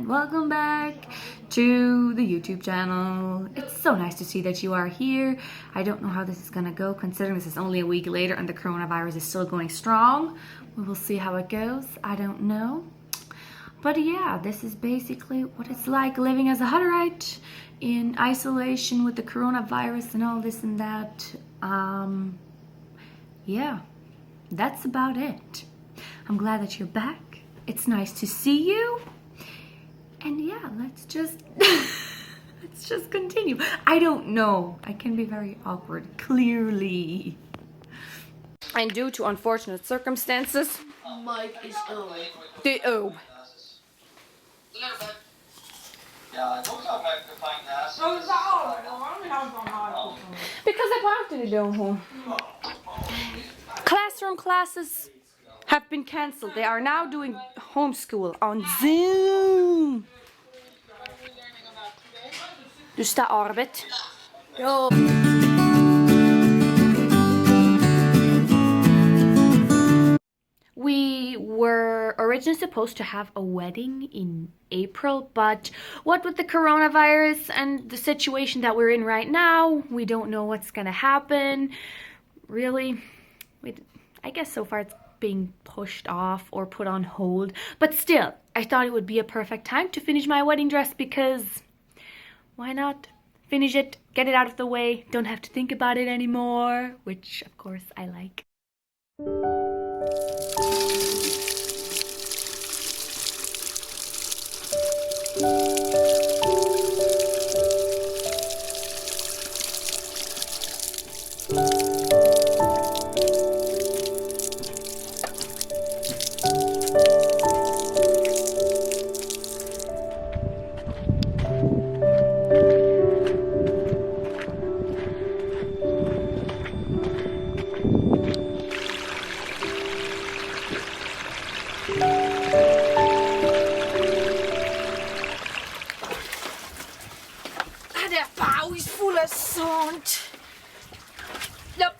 Welcome back to the YouTube channel. It's so nice to see that you are here. I don't know how this is gonna go considering this is only a week later and the coronavirus is still going strong. We will see how it goes. I don't know. But yeah, this is basically what it's like living as a Hutterite in isolation with the coronavirus and all this and that. Yeah, that's about it. I'm glad that you're back. It's nice to see you. And yeah, let's just continue. I don't know. I can be very awkward, clearly. And due to unfortunate circumstances, Mike is ill. Oh. Because I wanted to go home. Classroom classes have been cancelled. They are now doing homeschool on Zoom. Dus dat arbeid. Yo. We were originally supposed to have a wedding in April, but what with the coronavirus and the situation that we're in right now, we don't know what's gonna happen. Really, I guess so far it's being pushed off or put on hold, but still, I thought it would be a perfect time to finish my wedding dress because why not? Finish it, get it out of the way, don't have to think about it anymore, which of course I like. Der bouw is full of sand. Yep.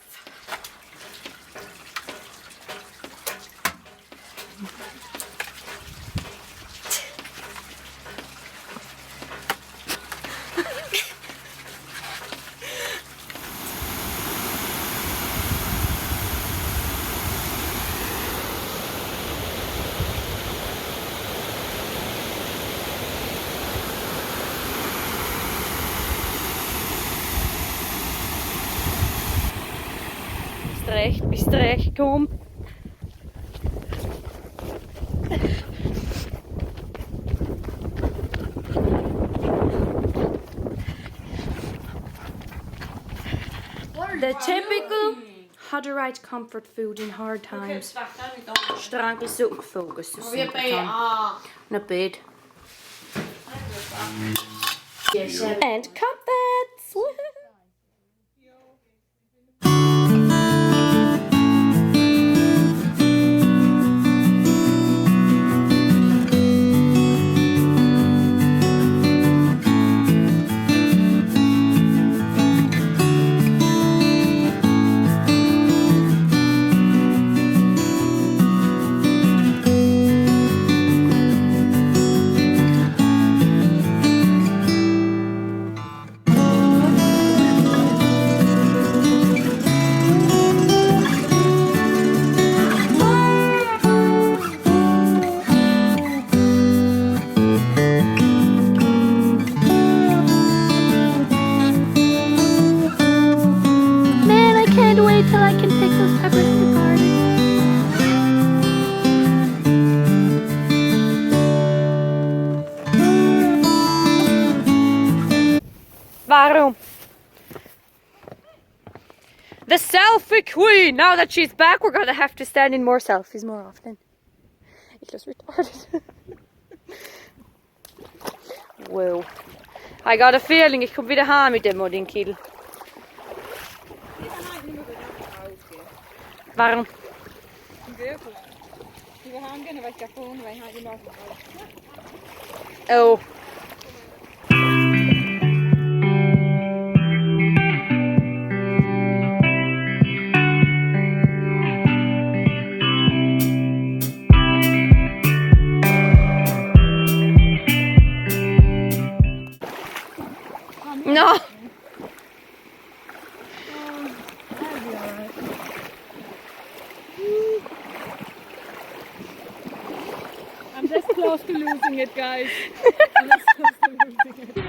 Bis terecht komt. The typical Hutterite comfort food in hard times. Strankelsop focus. Naar bed. And comfits. Till I can pick those peppers in the garden. Waarom? The selfie queen! Now that she's back, we're gonna have to stand in more selfies more often. just retarded. Wow. I got a feeling it could be the harm with dem din kill. Waarom? Oh. No. I'm this close to losing it, guys. I'm this close to losing it.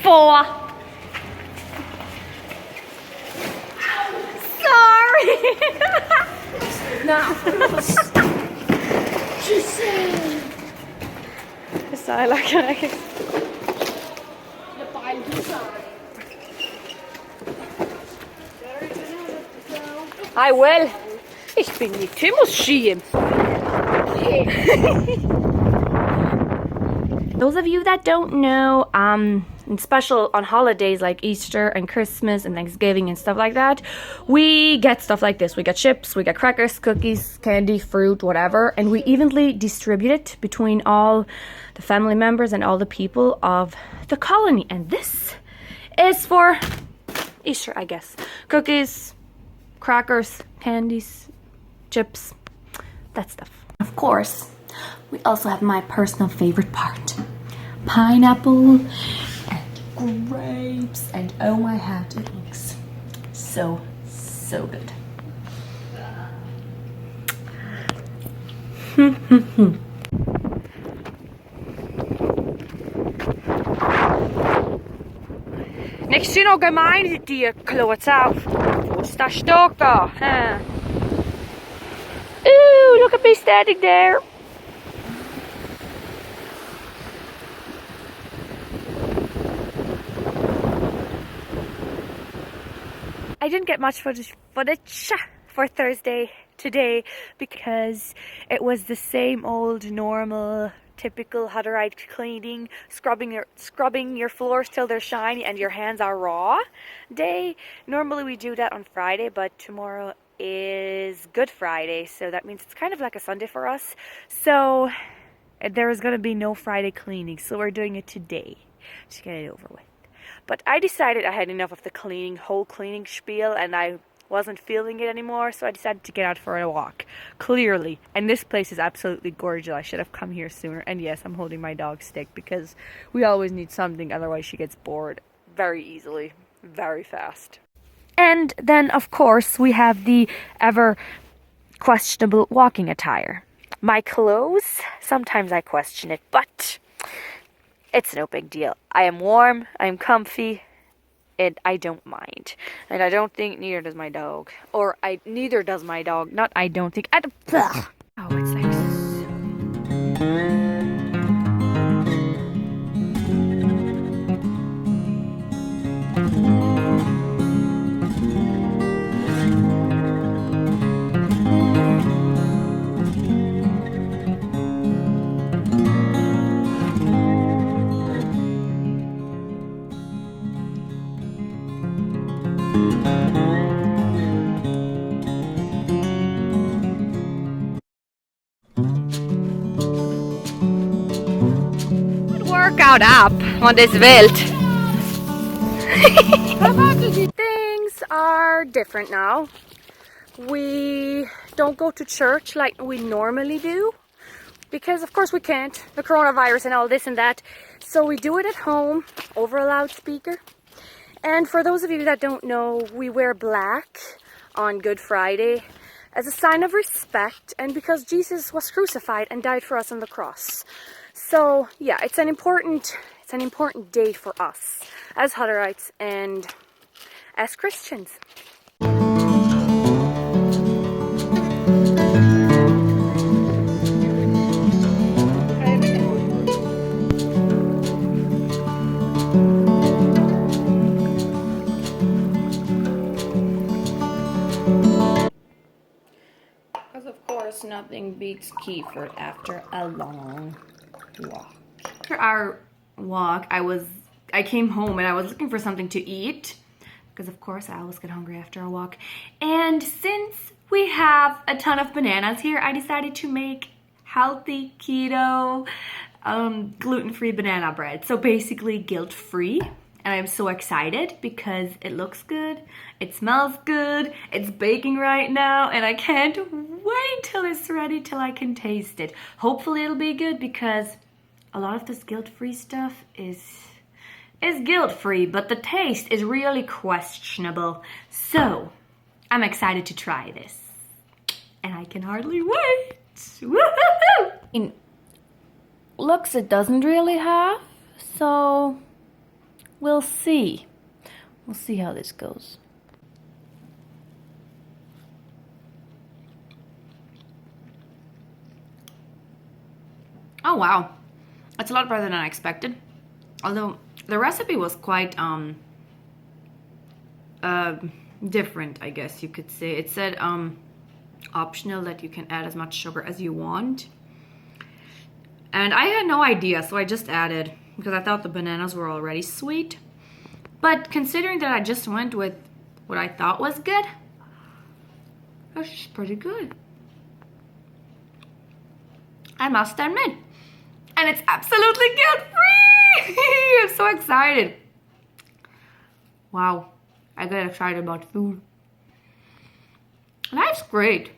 Four. Sorry. Now, just saying. Så eller kan I will. Ich bin nicht Timos-Schien. Those of you that don't know, and special on holidays like Easter and Christmas and Thanksgiving and stuff like that, we get stuff like this. We get chips, we get crackers, cookies, candy, fruit, whatever, and we evenly distribute it between all the family members and all the people of the colony. And this is for Easter, I guess. Cookies, crackers, candies, chips, that stuff. Of course, we also have my personal favorite part. Pineapple and grapes, and oh my head, it looks so good. Nicht so noch gemein, die Klotz auf. Wo ist der Stock da? Huh? Ooh, look at me standing there. I didn't get much footage for Thursday today because it was the same old normal typical Hutterite cleaning, scrubbing your floors till they're shiny and your hands are raw day. Normally we do that on Friday, but tomorrow is Good Friday, so that means it's kind of like a Sunday for us. So there is going to be no Friday cleaning, so we're doing it today to get it over with. But I decided I had enough of the whole cleaning spiel, and I wasn't feeling it anymore, so I decided to get out for a walk. Clearly. And this place is absolutely gorgeous. I should have come here sooner. And yes, I'm holding my dog stick because we always need something, otherwise she gets bored very easily, very fast. And then, of course, we have the ever questionable walking attire. My clothes, sometimes I question it, but It's no big deal. I am warm, I'm comfy, and I don't mind. And I don't think neither does my dog. Or neither does my dog. Not I don't think. Oh, it's like workout up on this Welt. Things are different now. We don't go to church like we normally do because of course we can't, the coronavirus and all this and that. So we do it at home over a loudspeaker. And for those of you that don't know, we wear black on Good Friday as a sign of respect and because Jesus was crucified and died for us on the cross. So yeah, it's an important day for us as Hutterites and as Christians. Because of course nothing beats Kiefer after a long walk. After our walk, I came home and I was looking for something to eat because of course I always get hungry after a walk. And since we have a ton of bananas here, I decided to make healthy keto gluten-free banana bread. So basically guilt-free. And I'm so excited because it looks good, it smells good, it's baking right now, and I can't wait till it's ready, till I can taste it. Hopefully it'll be good because a lot of this guilt-free stuff is guilt-free, but the taste is really questionable. So I'm excited to try this. And I can hardly wait. Woohoo! In looks it doesn't really have, so we'll see. We'll see how this goes. Oh wow, that's a lot better than I expected. Although the recipe was quite different, I guess you could say. It said optional, that you can add as much sugar as you want. And I had no idea, so I just added because I thought the bananas were already sweet. But considering that I just went with what I thought was good, that's pretty good, I must admit. And it's absolutely guilt-free! I'm so excited. Wow, I get excited about food. Life's great.